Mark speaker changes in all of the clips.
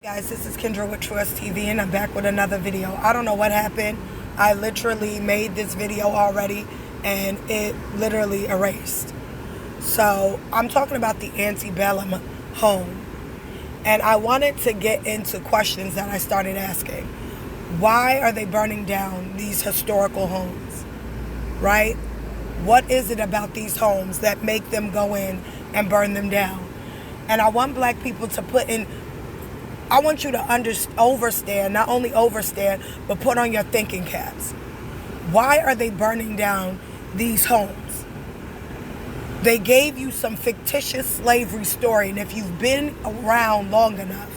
Speaker 1: Guys, this is Kendra with Trust TV and I'm back with another video. I don't know what happened. I literally made this video already and it literally erased. So I'm talking about the Antebellum home, and I wanted to get into questions that I started asking. Why are they burning down these historical homes, right? What is it about these homes that make them go in and burn them down? And I want black people to I want you to overstand, not only overstand, but put on your thinking caps. Why are they burning down these homes? They gave you some fictitious slavery story, and if you've been around long enough,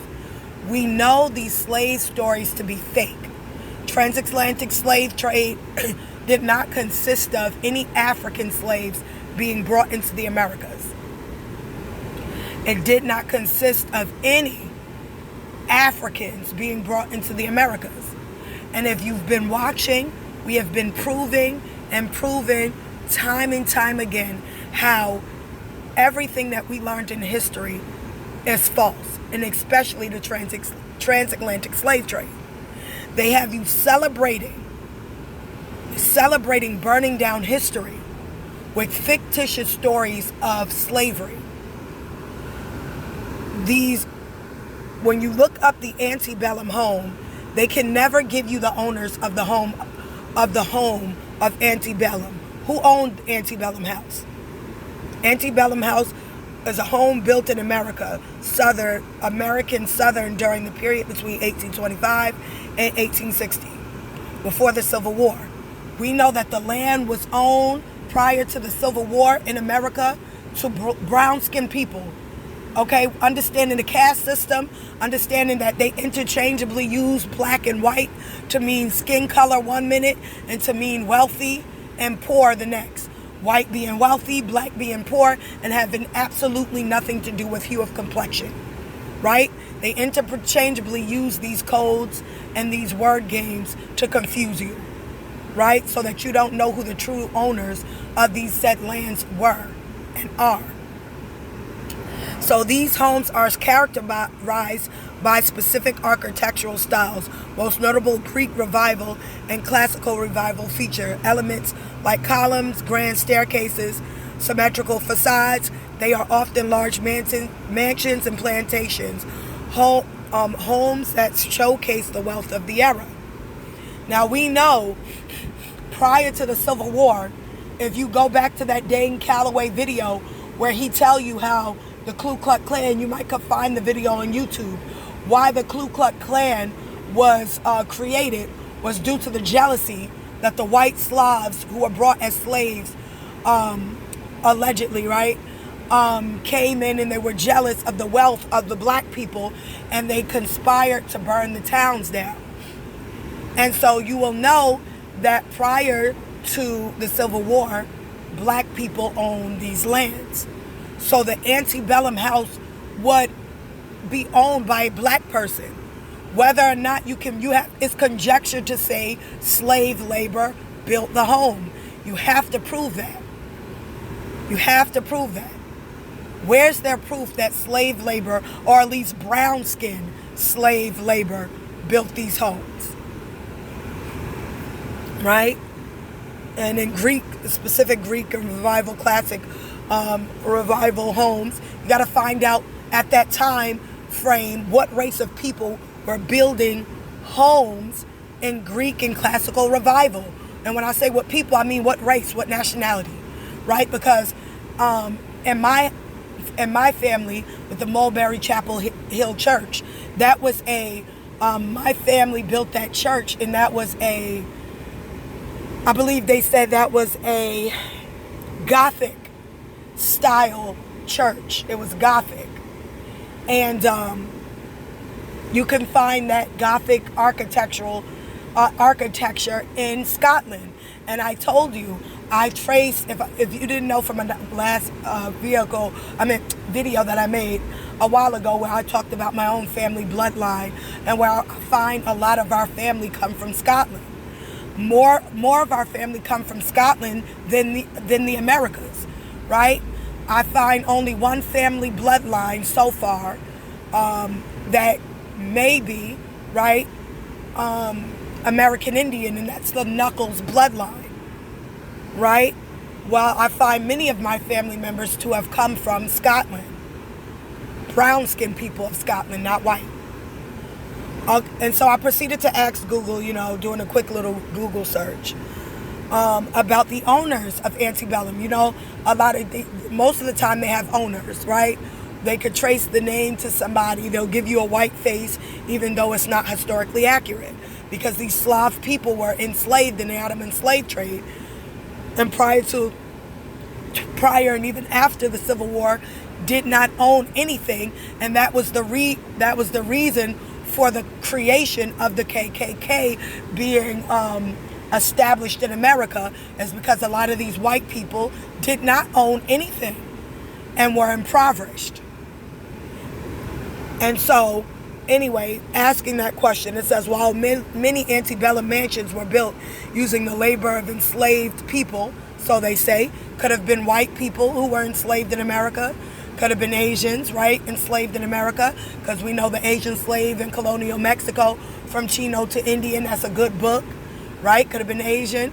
Speaker 1: we know these slave stories to be fake. Transatlantic slave trade did not consist of any African slaves being brought into the Americas. It did not consist of any Africans being brought into the Americas. And if you've been watching, we have been proving time and time again how everything that we learned in history is false, and especially the transatlantic slave trade. They have you celebrating burning down history with fictitious stories of slavery. When you look up the Antebellum home, they can never give you the owners of the home of Antebellum. Who owned Antebellum House? Antebellum House is a home built in American Southern during the period between 1825 and 1860, before the Civil War. We know that the land was owned prior to the Civil War in America to brown-skinned people. Okay, understanding the caste system, understanding that they interchangeably use black and white to mean skin color one minute and to mean wealthy and poor the next. White being wealthy, black being poor, and having absolutely nothing to do with hue of complexion, right? They interchangeably use these codes and these word games to confuse you, right? So that you don't know who the true owners of these said lands were and are. So these homes are characterized by specific architectural styles. Most notable Greek Revival and Classical Revival feature elements like columns, grand staircases, symmetrical facades. They are often large mansions and plantations, homes that showcase the wealth of the era. Now we know prior to the Civil War, if you go back to that Dane Calloway video where he tell you how the Ku Klux Klan, you might could find the video on YouTube, why the Ku Klux Klan was created was due to the jealousy that the white Slavs who were brought as slaves, allegedly, right, came in and they were jealous of the wealth of the black people, and they conspired to burn the towns down. And so you will know that prior to the Civil War, black people owned these lands. So the Antebellum house would be owned by a black person. Whether or not it's conjecture to say slave labor built the home. You have to prove that. You have to prove that. Where's their proof that slave labor, or at least brown skin slave labor, built these homes? Right? And in Greek, specific Greek and Revival classic revival homes, you got to find out at that time frame what race of people were building homes in Greek and classical revival. And when I say what people, I mean what race, what nationality, right? Because in my family with the Mulberry Chapel Hill Church, that was my family built that church, and that was I believe they said that was a Gothic style church. It was Gothic. And you can find that Gothic architecture in Scotland. And I told you, I traced, if you didn't know from my last video that I made a while ago, where I talked about my own family bloodline and where I find a lot of our family come from Scotland. More of our family come from Scotland than the Americas, right? I find only one family bloodline so far that maybe, right, American Indian, and that's the Knuckles bloodline, right? Well, I find many of my family members to have come from Scotland. Brown-skinned people of Scotland, not white. And so I proceeded to ask Google, doing a quick little Google search, about the owners of Antebellum. Most of the time they have owners, right? They could trace the name to somebody. They'll give you a white face, even though it's not historically accurate, because these Slav people were enslaved in the Ottoman slave trade. And prior and even after the Civil War, did not own anything, and that was the reason for the creation of the KKK being established in America, is because a lot of these white people did not own anything and were impoverished. And so, anyway, asking that question, it says, while many antebellum mansions were built using the labor of enslaved people, so they say, could have been white people who were enslaved in America, could have been Asians, right, enslaved in America, because we know the Asian slave in colonial Mexico, from Chino to Indian. That's a good book, right? Could have been Asian.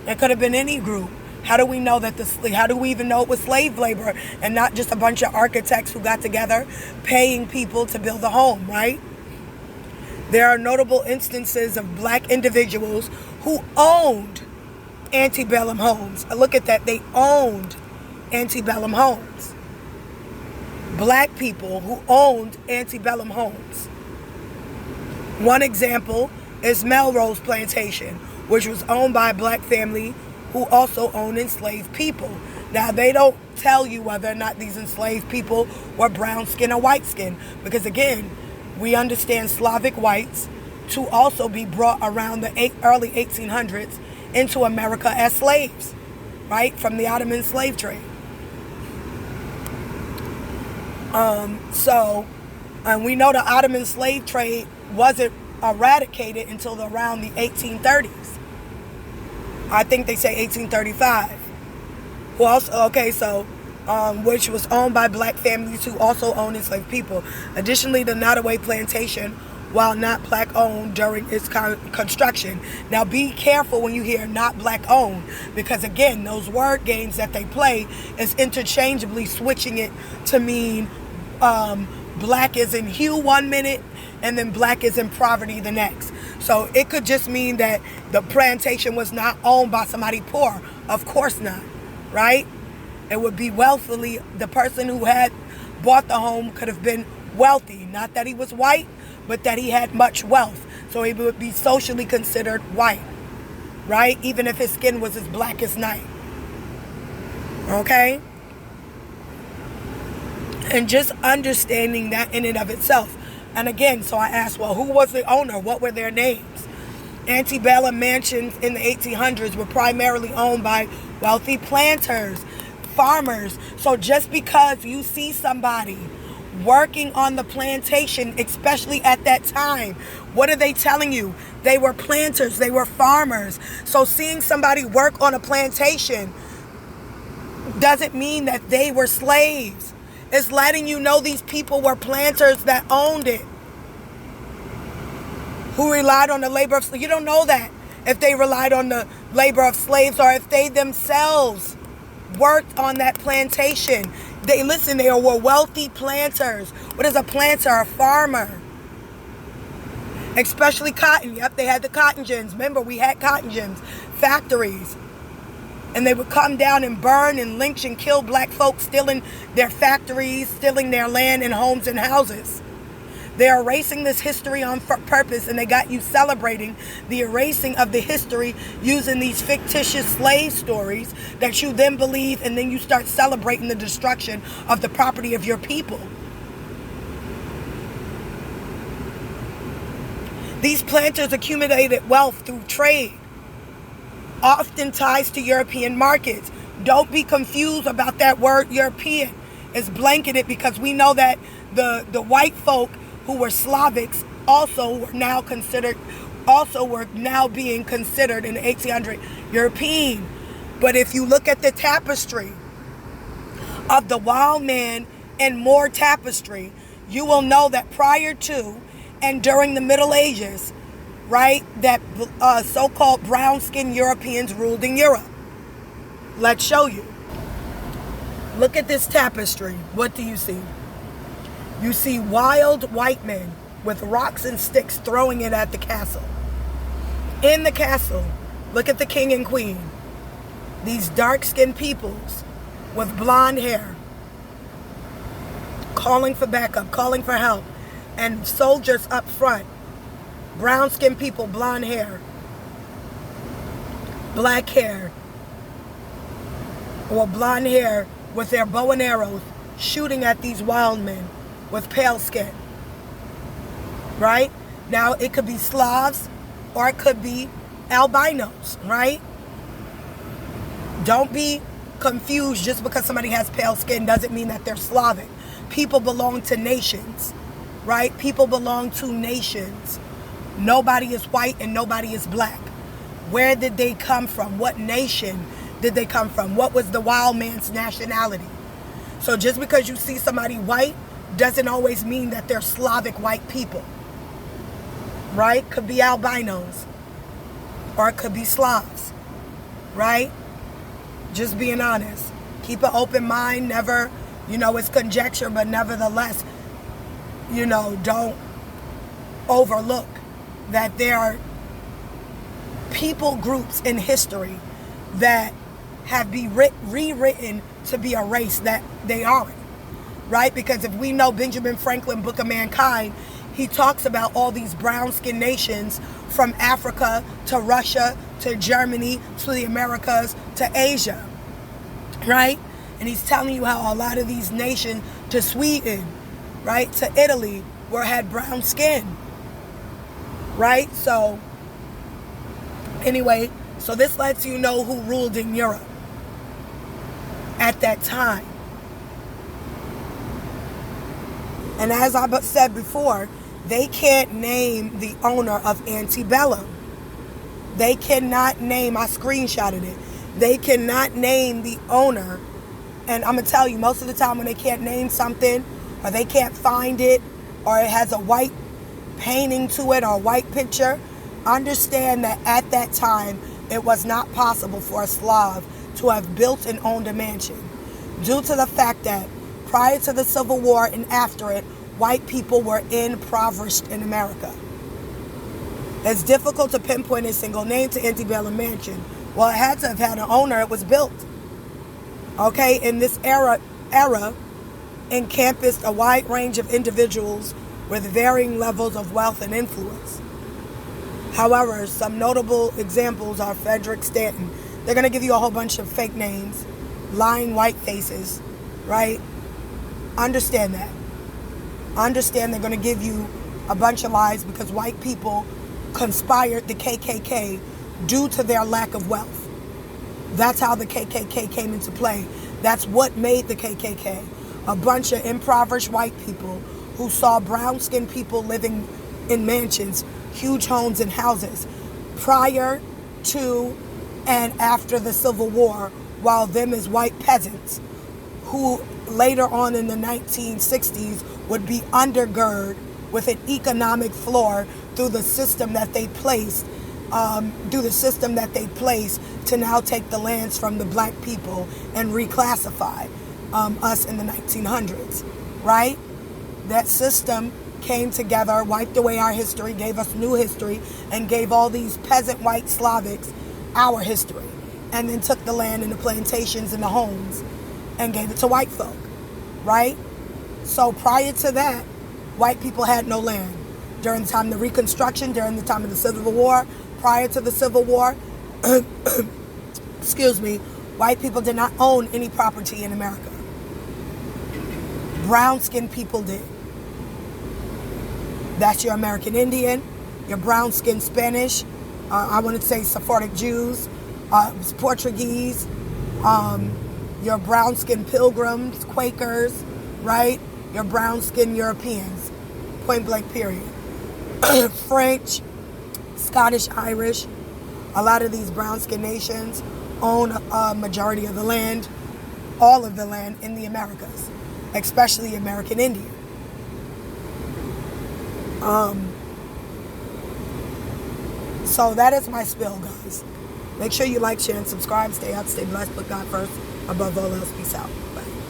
Speaker 1: It could have been any group. How do we know that how do we even know it was slave labor and not just a bunch of architects who got together paying people to build a home, right? There are notable instances of black individuals who owned antebellum homes. Look at that. They owned antebellum homes. Black people who owned antebellum homes. One example is Melrose Plantation, which was owned by a black family who also owned enslaved people. Now, they don't tell you whether or not these enslaved people were brown skin or white skin, because again, we understand Slavic whites to also be brought around the early 1800s into America as slaves, right, from the Ottoman slave trade. And we know the Ottoman slave trade wasn't eradicated until around the 1830s. I think they say 1835. Which was owned by black families who also owned enslaved people. Additionally, the Nottoway Plantation, while not black owned during its construction. Now, be careful when you hear not black owned, because again, those word games that they play is interchangeably switching it to mean black is in hue one minute and then black is in poverty the next. So it could just mean that the plantation was not owned by somebody poor. Of course not, right? It would be wealthily, the person who had bought the home could have been wealthy. Not that he was white, but that he had much wealth. So he would be socially considered white, right? Even if his skin was as black as night. Okay? And just understanding that in and of itself. And again, so I asked, well, who was the owner? What were their names? Antebellum mansions in the 1800s were primarily owned by wealthy planters, farmers. So just because you see somebody working on the plantation, especially at that time, what are they telling you? They were planters, they were farmers. So seeing somebody work on a plantation doesn't mean that they were slaves. It's letting you know these people were planters that owned it, who relied on the labor of slaves. You don't know that if they relied on the labor of slaves or if they themselves worked on that plantation. They were wealthy planters. What is a planter? A farmer. Especially cotton. Yep, they had the cotton gins. Remember, we had cotton gins, factories. And they would come down and burn and lynch and kill black folks, stealing their factories, stealing their land and homes and houses. They're erasing this history on purpose, and they got you celebrating the erasing of the history using these fictitious slave stories that you then believe, and then you start celebrating the destruction of the property of your people. These planters accumulated wealth through trade, often ties to European markets. Don't be confused about that word European. It's blanketed because we know that the white folk who were Slavics also were now being considered in the 1800s European. But if you look at the tapestry of the Wild Man and Moore tapestry, you will know that prior to and during the Middle Ages, right, that so-called brown-skinned Europeans ruled in Europe. Let's show you. Look at this tapestry. What do you see? You see wild white men with rocks and sticks throwing it at the castle. In the castle, look at the king and queen. These dark-skinned peoples with blonde hair, calling for backup, calling for help. And soldiers up front, brown-skinned people, blonde hair, black hair, or blonde hair with their bow and arrows shooting at these wild men with pale skin. Right? Now, it could be Slavs or it could be albinos, right? Don't be confused. Just because somebody has pale skin doesn't mean that they're Slavic. People belong to nations, right? People belong to nations. Nobody is white and nobody is black. Where did they come from? What nation did they come from? What was the wild man's nationality? So just because you see somebody white doesn't always mean that they're Slavic white people, right? Could be albinos or it could be Slavs, right? Just being honest. Keep an open mind. Never, it's conjecture, but nevertheless, don't overlook that there are people groups in history that have been rewritten to be a race that they aren't, right? Because if we know Benjamin Franklin, Book of Mankind, he talks about all these brown-skinned nations from Africa to Russia to Germany to the Americas to Asia, right? And he's telling you how a lot of these nations, to Sweden, right, to Italy, had brown skin, right? So anyway, so this lets you know who ruled in Europe at that time. And as I said before, they can't name the owner of Antebellum. They cannot name, I screenshotted it, they cannot name the owner. And I'm going to tell you, most of the time when they can't name something, or they can't find it, or it has a white painting to it, or a white picture, understand that at that time, it was not possible for a Slav to have built and owned a mansion, due to the fact that prior to the Civil War and after it, white people were impoverished in America. It's difficult to pinpoint a single name to Antebellum Mansion. Well, it had to have had an owner. It was built. Okay, in this era encompassed a wide range of individuals with varying levels of wealth and influence. However, some notable examples are Frederick Stanton. They're going to give you a whole bunch of fake names, lying white faces, right? Understand that. Understand they're going to give you a bunch of lies because white people conspired the KKK due to their lack of wealth. That's how the KKK came into play. That's what made the KKK. A bunch of impoverished white people who saw brown-skinned people living in mansions, huge homes and houses, prior to and after the Civil War, while them as white peasants, who later on in the 1960s would be undergirded with an economic floor through the system that they placed, to now take the lands from the black people and reclassify us in the 1900s, right? That system came together, wiped away our history, gave us new history, and gave all these peasant white Slavics our history, and then took the land and the plantations and the homes and gave it to white folk, right? So prior to that, white people had no land. During the time of the Reconstruction, during the time of the Civil War, prior to the Civil War, white people did not own any property in America. Brown-skinned people did. That's your American Indian, your brown-skinned Spanish, I want to say Sephardic Jews, Portuguese, your brown-skinned Pilgrims, Quakers, right? Your brown-skinned Europeans, point blank period. French, Scottish, Irish, a lot of these brown-skinned nations own a majority of the land, all of the land in the Americas, especially American Indian. So that is my spill, guys. Make sure you like, share, and subscribe. Stay up, stay blessed, put God first. Above all else, peace out. Bye.